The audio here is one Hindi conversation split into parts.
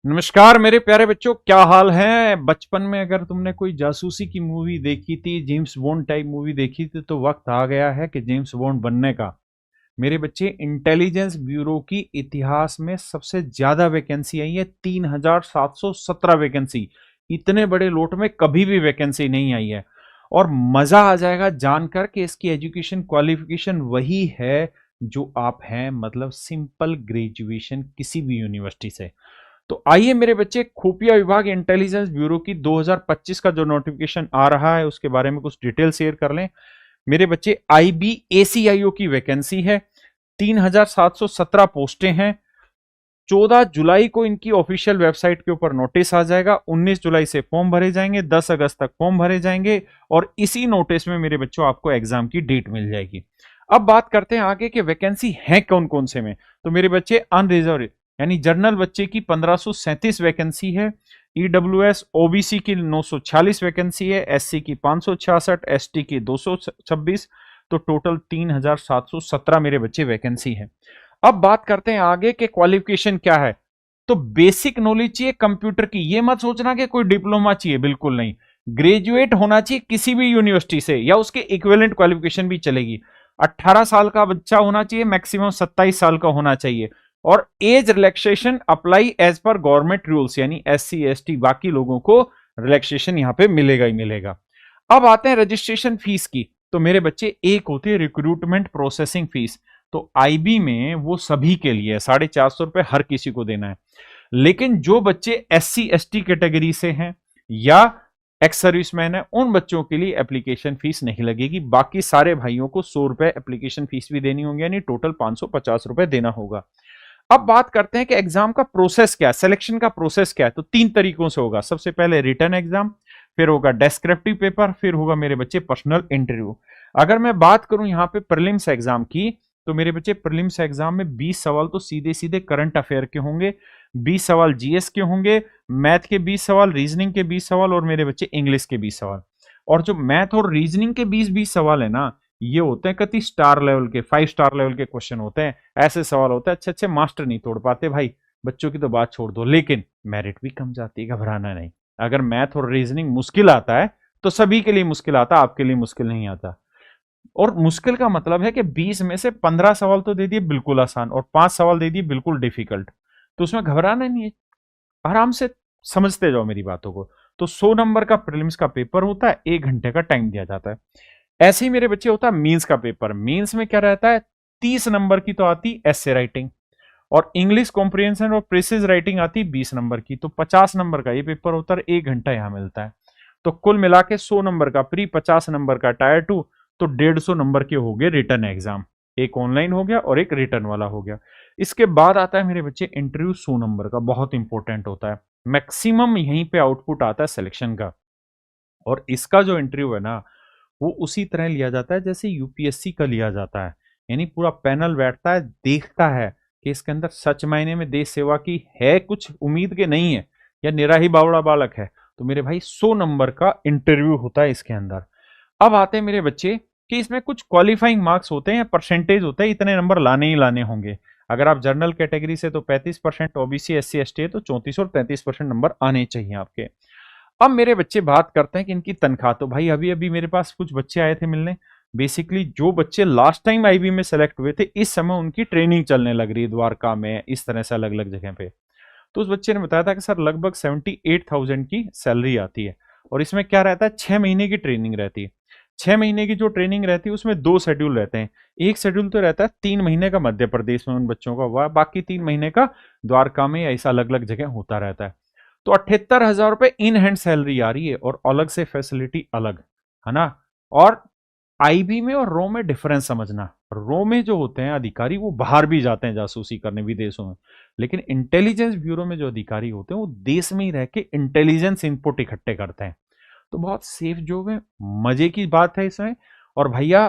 नमस्कार मेरे प्यारे बच्चों, क्या हाल है। बचपन में अगर तुमने कोई जासूसी की मूवी देखी थी, जेम्स बॉन्ड टाइप मूवी देखी थी, तो वक्त आ गया है कि जेम्स बॉन्ड बनने का। मेरे बच्चे, इंटेलिजेंस ब्यूरो की इतिहास में सबसे ज्यादा वैकेंसी आई है, 3717 वैकेंसी। इतने बड़े लोट में कभी भी वैकेंसी नहीं आई है। और मजा आ जाएगा जानकर कि इसकी एजुकेशन क्वालिफिकेशन वही है जो आप हैं, मतलब सिंपल ग्रेजुएशन किसी भी यूनिवर्सिटी से। तो आइए मेरे बच्चे, खुफिया विभाग इंटेलिजेंस ब्यूरो की 2025 का जो नोटिफिकेशन आ रहा है उसके बारे में कुछ डिटेल शेयर कर लें। मेरे बच्चे, IBACIO की वैकेंसी है, 3717 पोस्टें हैं। 14 जुलाई को इनकी ऑफिशियल वेबसाइट के ऊपर नोटिस आ जाएगा। 19 जुलाई से फॉर्म भरे जाएंगे, 10 अगस्त तक फॉर्म भरे जाएंगे और इसी नोटिस में मेरे बच्चों आपको एग्जाम की डेट मिल जाएगी। अब बात करते हैं आगे कि वैकेंसी है कौन कौन से में। तो मेरे बच्चे, अनरिजर्व यानी जनरल बच्चे की 1537 वैकेंसी है। EWS OBC की 946 वैकेंसी है। SC की 566, ST की 226। तो टोटल 3717 मेरे बच्चे वैकेंसी है। अब बात करते हैं आगे के क्वालिफिकेशन क्या है। तो बेसिक नॉलेज चाहिए कंप्यूटर की। ये मत सोचना कि कोई डिप्लोमा चाहिए, बिल्कुल नहीं। ग्रेजुएट होना चाहिए किसी भी यूनिवर्सिटी से या उसके इक्विवेलेंट क्वालिफिकेशन भी चलेगी। 18 साल का बच्चा होना चाहिए, मैक्सिमम 27 साल का होना चाहिए। और age relaxation apply as per government rules, यानी SC ST बाकी लोगों को रिलैक्सेशन यहां पे मिलेगा ही मिलेगा। अब आते हैं रजिस्ट्रेशन फीस की। तो मेरे बच्चे, एक होती है रिक्रूटमेंट प्रोसेसिंग फीस। तो IB में वो सभी के लिए 450 रुपए हर किसी को देना है। लेकिन जो बच्चे SC ST कैटेगरी से हैं या एक्स सर्विसमैन है, उन बच्चों के लिए एप्लीकेशन फीस नहीं लगेगी। बाकी सारे भाइयों को 100 रुपए एप्लीकेशन फीस भी देनी होगी, यानी टोटल 550 रुपए देना होगा। अब बात करते हैं कि एग्जाम का प्रोसेस क्या है, सिलेक्शन का प्रोसेस क्या है। तो 3 तरीकों से होगा। सबसे पहले रिटन एग्जाम, फिर होगा डेस्क्रिप्टिव पेपर, फिर होगा मेरे बच्चे पर्सनल इंटरव्यू। अगर मैं बात करूं यहाँ पे प्रीलिम्स एग्जाम की, तो मेरे बच्चे प्रीलिम्स एग्जाम में 20 सवाल तो सीधे सीधे करंट अफेयर के होंगे, 20 सवाल GS के होंगे, मैथ के 20 सवाल, रीजनिंग के 20 सवाल और मेरे बच्चे इंग्लिश के 20 सवाल। और जो मैथ और रीजनिंग के 20-20 सवाल है ना, ये होते हैं कति स्टार लेवल के, 5 स्टार लेवल के क्वेश्चन होते हैं। ऐसे सवाल होते हैं अच्छे अच्छे मास्टर नहीं तोड़ पाते भाई। बच्चों की तो बात छोड़ दो, लेकिन मेरिट भी कम जाती है, घबराना नहीं। अगर मैथ और रीजनिंग मुश्किल आता है तो सभी के लिए मुश्किल आता, आपके लिए मुश्किल नहीं आता। और मुश्किल का मतलब है कि 20 में से 15 सवाल तो दे दिए बिल्कुल आसान और 5 सवाल दे दिए बिल्कुल डिफिकल्ट। तो उसमें घबराना नहीं है, आराम से समझते जाओ मेरी बातों को। तो 100 नंबर का प्रीलिम्स का पेपर होता है, 1 घंटे का टाइम दिया जाता है। ऐसे ही मेरे बच्चे होता है मीन्स का पेपर। मीन्स में क्या रहता है, 30 नंबर की तो आती एसे राइटिंग, और इंग्लिश कॉम्प्रिहेंशन और प्रेसिज राइटिंग आती 20 नंबर की। तो 50 नंबर का ये पेपर होता है, 1 घंटा यहां मिलता है। तो कुल मिला के 100 नंबर का प्री, 50 नंबर का टायर 2, तो 150 नंबर के हो गए रिटर्न एग्जाम। एक ऑनलाइन हो गया और एक रिटर्न वाला हो गया। इसके बाद आता है मेरे बच्चे इंटरव्यू, 100 नंबर का, बहुत इंपॉर्टेंट होता है। मैक्सिमम यहीं पे आउटपुट आता है सिलेक्शन का। और इसका जो इंटरव्यू है ना, वो उसी तरह लिया जाता है जैसे UPSC का लिया जाता है। यानी पूरा पैनल बैठता है, देखता है कि इसके अंदर सच मायने में देश सेवा की है कुछ उम्मीद के नहीं है, या निरा ही बावड़ा बालक है। तो मेरे भाई 100 नंबर का इंटरव्यू होता है इसके अंदर। अब आते हैं मेरे बच्चे कि इसमें कुछ क्वालिफाइंग मार्क्स होते हैं या परसेंटेज होता है, इतने नंबर लाने ही लाने होंगे। अगर आप जनरल कैटेगरी से तो 35%, OBC SC ST है तो 34 और 33% नंबर आने चाहिए आपके। अब मेरे बच्चे बात करते हैं कि इनकी तनख्वाह। तो भाई अभी अभी मेरे पास कुछ बच्चे आए थे मिलने। बेसिकली जो बच्चे लास्ट टाइम IB में सेलेक्ट हुए थे, इस समय उनकी ट्रेनिंग चलने लग रही है द्वारका में, इस तरह से अलग अलग जगह पे। तो उस बच्चे ने बताया था कि सर लगभग 78,000 की सैलरी आती है। और इसमें क्या रहता है, 6 महीने की ट्रेनिंग रहती है। 6 महीने की जो ट्रेनिंग रहती है उसमें 2 शेड्यूल रहते हैं। एक शेड्यूल तो रहता है 3 महीने का मध्य प्रदेश में उन बच्चों का हुआ, बाकी 3 महीने का द्वारका में, ऐसा अलग अलग जगह होता रहता है। तो 78,000 रुपए इन हैंड सैलरी आ रही है और अलग से फैसिलिटी अलग, है ना। और IB में और रो में डिफरेंस समझना। रो में जो होते हैं अधिकारी वो बाहर भी जाते हैं जासूसी करने विदेशों में, लेकिन इंटेलिजेंस ब्यूरो में जो अधिकारी होते हैं वो देश में ही रह के इंटेलिजेंस इनपुट इकट्ठे करते हैं। तो बहुत सेफ जॉब है, मजे की बात है इसमें। और भैया,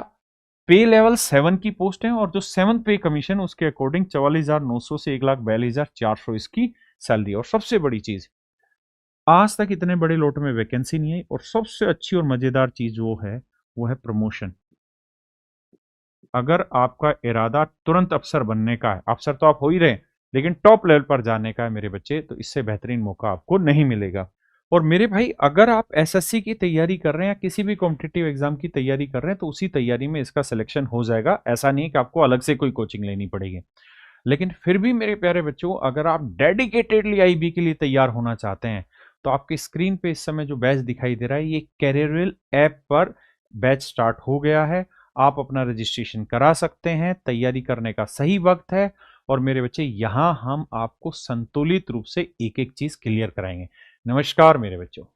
पे लेवल 7 की पोस्ट है और जो 7th पे कमीशन उसके अकॉर्डिंग 44,900 से 1,42,400 इसकी सैलरी। और सबसे बड़ी चीज, आज तक इतने बड़े लोट में वैकेंसी नहीं आई। और सबसे अच्छी और मजेदार चीज वो है प्रमोशन। अगर आपका इरादा तुरंत अफसर बनने का है, अफसर तो आप हो ही रहे, लेकिन टॉप लेवल पर जाने का है मेरे बच्चे, तो इससे बेहतरीन मौका आपको नहीं मिलेगा। और मेरे भाई, अगर आप एसएससी की तैयारी कर रहे हैं या किसी भी कॉम्पिटिटिव एग्जाम की तैयारी कर रहे हैं, तो उसी तैयारी में इसका सिलेक्शन हो जाएगा। ऐसा नहीं कि आपको अलग से कोई कोचिंग लेनी पड़ेगी। लेकिन फिर भी मेरे प्यारे बच्चों, अगर आप डेडिकेटेडली आईबी के लिए तैयार होना चाहते हैं, तो आपकी स्क्रीन पे इस समय जो बैच दिखाई दे रहा है, ये कैरियरवेल ऐप पर बैच स्टार्ट हो गया है। आप अपना रजिस्ट्रेशन करा सकते हैं, तैयारी करने का सही वक्त है। और मेरे बच्चे, यहाँ हम आपको संतुलित रूप से एक एक चीज क्लियर कराएंगे। नमस्कार मेरे बच्चों।